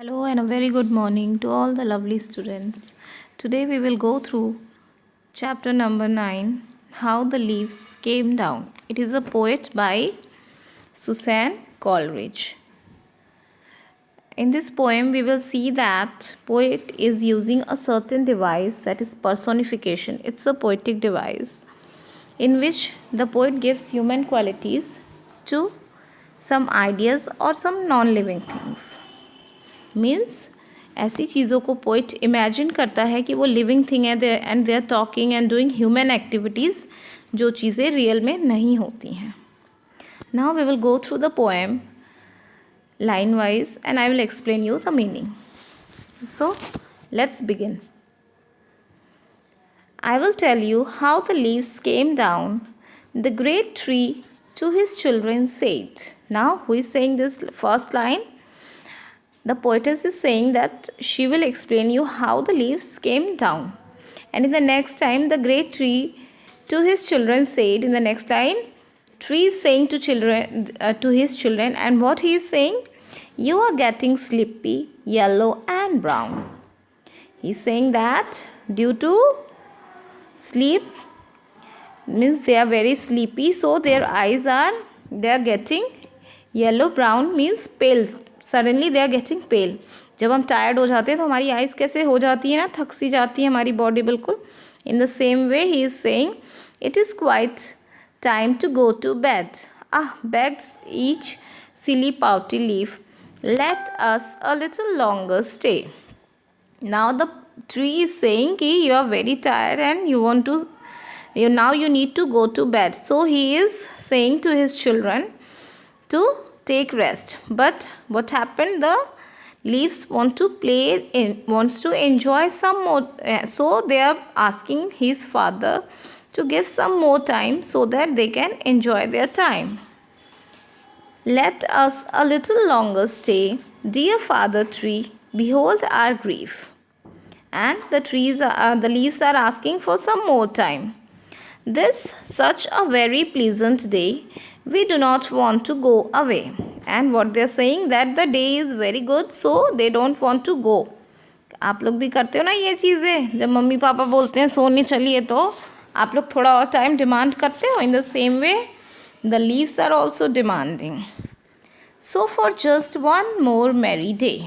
Hello and a very good morning to all the lovely students. Today we will go through chapter number 9, How the Leaves Came Down. It is a poet by Suzanne Coleridge. In this poem we will see that poet is using a certain device, that is personification. It's a poetic device in which the poet gives human qualities to some ideas or some non-living things. Means ऐसी चीज़ों को poet imagine करता है कि वो living thing है and they are talking and doing human activities, जो चीज़ें रियल में नहीं होती हैं. Now we will go through the poem line wise and I will explain you the meaning. So let's begin. I will tell you how the leaves came down. The great tree to his children said. Now, who is saying this first line? The poetess is saying that she will explain you how the leaves came down. And in the next time, the great tree to his children said, in the next line, tree is saying to his children, and what he is saying? You are getting sleepy, yellow and brown. He is saying that due to sleep, means they are very sleepy, so their eyes they are getting yellow. Brown means pale. Suddenly they are getting pale. जब हम tired हो जाते हैं तो हमारी eyes कैसे हो जाती है ना, थक सी जाती है हमारी बॉडी बिल्कुल. In the same way he is saying it is quite time to go to bed. Begs each silly pouty leaf, let us a little longer stay. Now the tree is saying कि you are very tired and you want to now you need to go to bed. So he is saying to his children to take rest. But what happened? The leaves wants to enjoy some more. So they are asking his father to give some more time so that they can enjoy their time. Let us a little longer stay, dear father tree, behold our grief. And the leaves are asking for some more time. This such a very pleasant day, we do not want to go away. And what they are saying that the day is very good, so they don't want to go. आप लोग भी करते हो ना ये चीज़ें, जब mummy papa बोलते हैं सोने चलिए तो आप लोग थोड़ा और टाइम डिमांड करते हो. In the same way the leaves are also demanding. So for just one more merry day.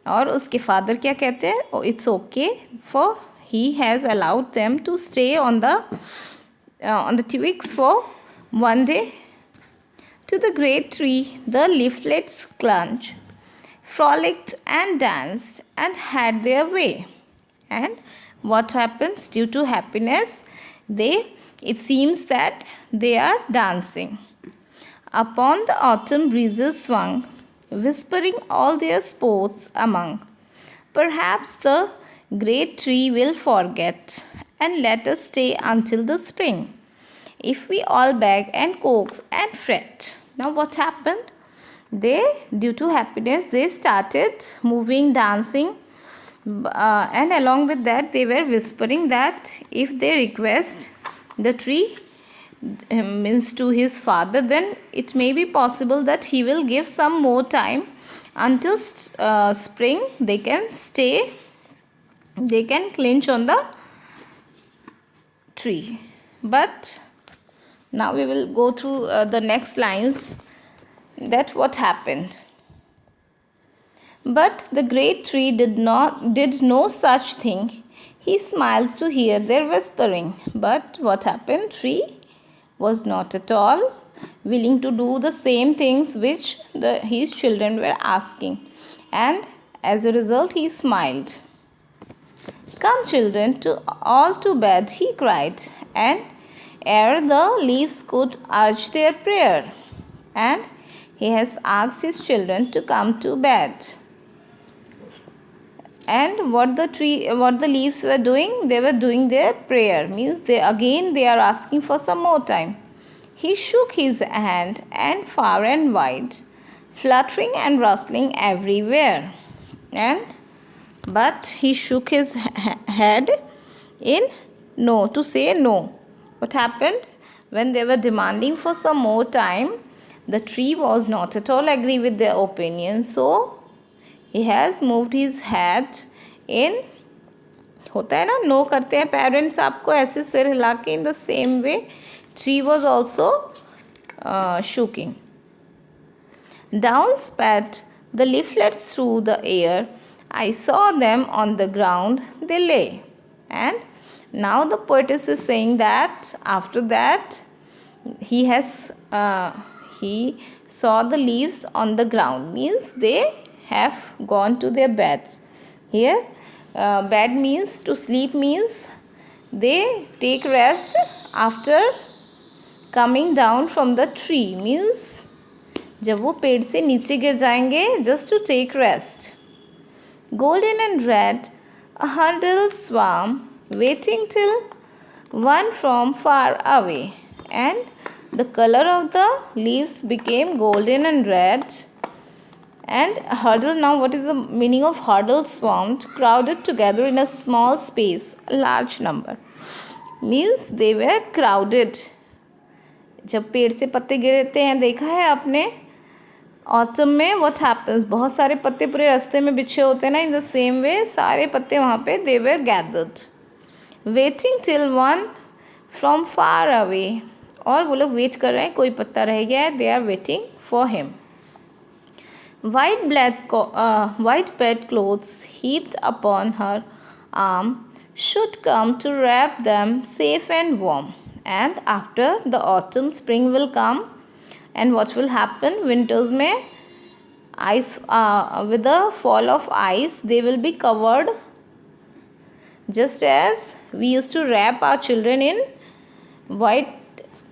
और उसके फादर क्या कहते हैं? It's okay for he has allowed them to stay on the twigs for one day. To the great tree the leaflets clung, frolicked and danced and had their way. And what happens? Due to happiness, it seems that they are dancing. Upon the autumn breezes swung, whispering all their sports among. Perhaps the great tree will forget and let us stay until the spring, if we all beg and coax and fret. Now what happened? Due to happiness, they started moving, dancing, and along with that they were whispering that if they request the tree, means to his father, then it may be possible that he will give some more time until spring. They can stay, they can clinch on the tree. But now we will go through the next lines, that what happened. But the great tree did no such thing. He smiled to hear their whispering. But what happened? Tree was not at all willing to do the same things which his children were asking, and as a result he smiled. Come children, all to bed, he cried, and ere the leaves could urge their prayer, and he has asked his children to come to bed. And what the leaves were doing? They were doing their prayer, means they are asking for some more time. He shook his hand, and far and wide, fluttering and rustling everywhere. But he shook his head in no, to say no. What happened? When they were demanding for some more time, the tree was not at all agree with their opinion. So He has moved his head in, होता है ना, no करते हैं parents आपको ऐसे सिर हिला के. इन the same way tree was also शूकिंग. Down spat the leaflets through the air. I saw them on the ground, they lay. And now the poetess is saying that after that he saw the leaves on the ground, means they have gone to their beds. Here bed means to sleep, means they take rest after coming down from the tree, means जब वो पेड़ से नीचे गिर जाएंगे, just to take rest. Golden and red, a huddled swarm, waiting till one from far away. And the color of the leaves became golden and red. And huddle, now what is the meaning of huddled? Swarmed, crowded together in a small space, a large number. Means they were crowded. जब पेड़ से पत्ते गिरते हैं, देखा है आपने autumn में व्हाट हैपन्स, बहुत सारे पत्ते पूरे रास्ते में बिछे होते हैं ना. इन द सेम वे सारे पत्ते वहाँ पे they were gathered. Waiting till one from far away, और वो लोग वेट कर रहे हैं, कोई पत्ता रह गया है, they are waiting for him. white bed clothes heaped upon her arm should come to wrap them safe and warm. And after the autumn, spring will come. And what will happen? Winters में ice, with the fall of ice, they will be covered. Just as we used to wrap our children in white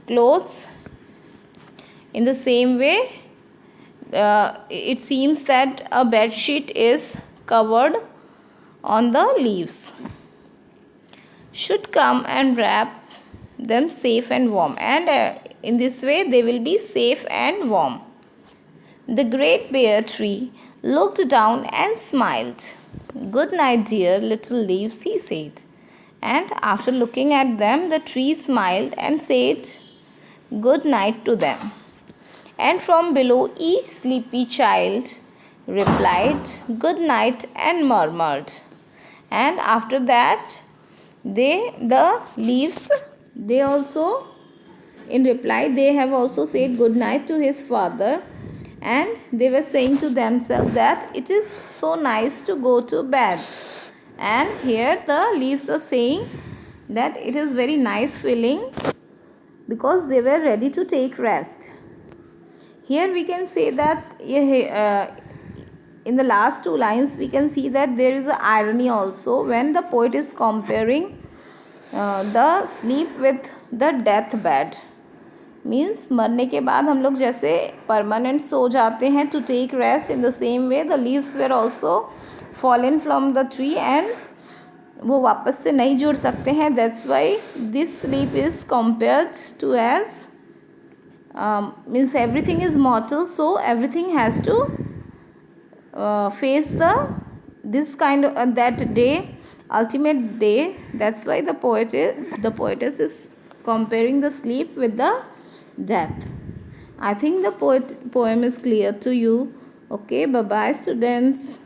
clothes, in the same way, it seems that a bed sheet is covered on the leaves. Should come and wrap them safe and warm. And in this way they will be safe and warm. The great bare tree looked down and smiled. Good night, dear little leaves, he said. And after looking at them, the tree smiled and said good night to them. And from below, each sleepy child replied good night and murmured. And after that, the leaves, they also, in reply, they have also said good night to his father. And they were saying to themselves that it is so nice to go to bed. And here the leaves are saying that it is very nice feeling because they were ready to take rest. Here we can say that in the last two lines we can see that there is an irony also when the poet is comparing the sleep with the death bed. Means मरने के बाद हम लोग जैसे permanent सो जाते हैं to take rest, in the same way the leaves were also fallen from the tree and वो वापस से नहीं जुड़ सकते हैं. That's why this sleep is compared to age means everything is mortal, so everything has to face this kind of that day, ultimate day. That's why the poetess is comparing the sleep with the death. I think the poem is clear to you. Okay, bye bye students.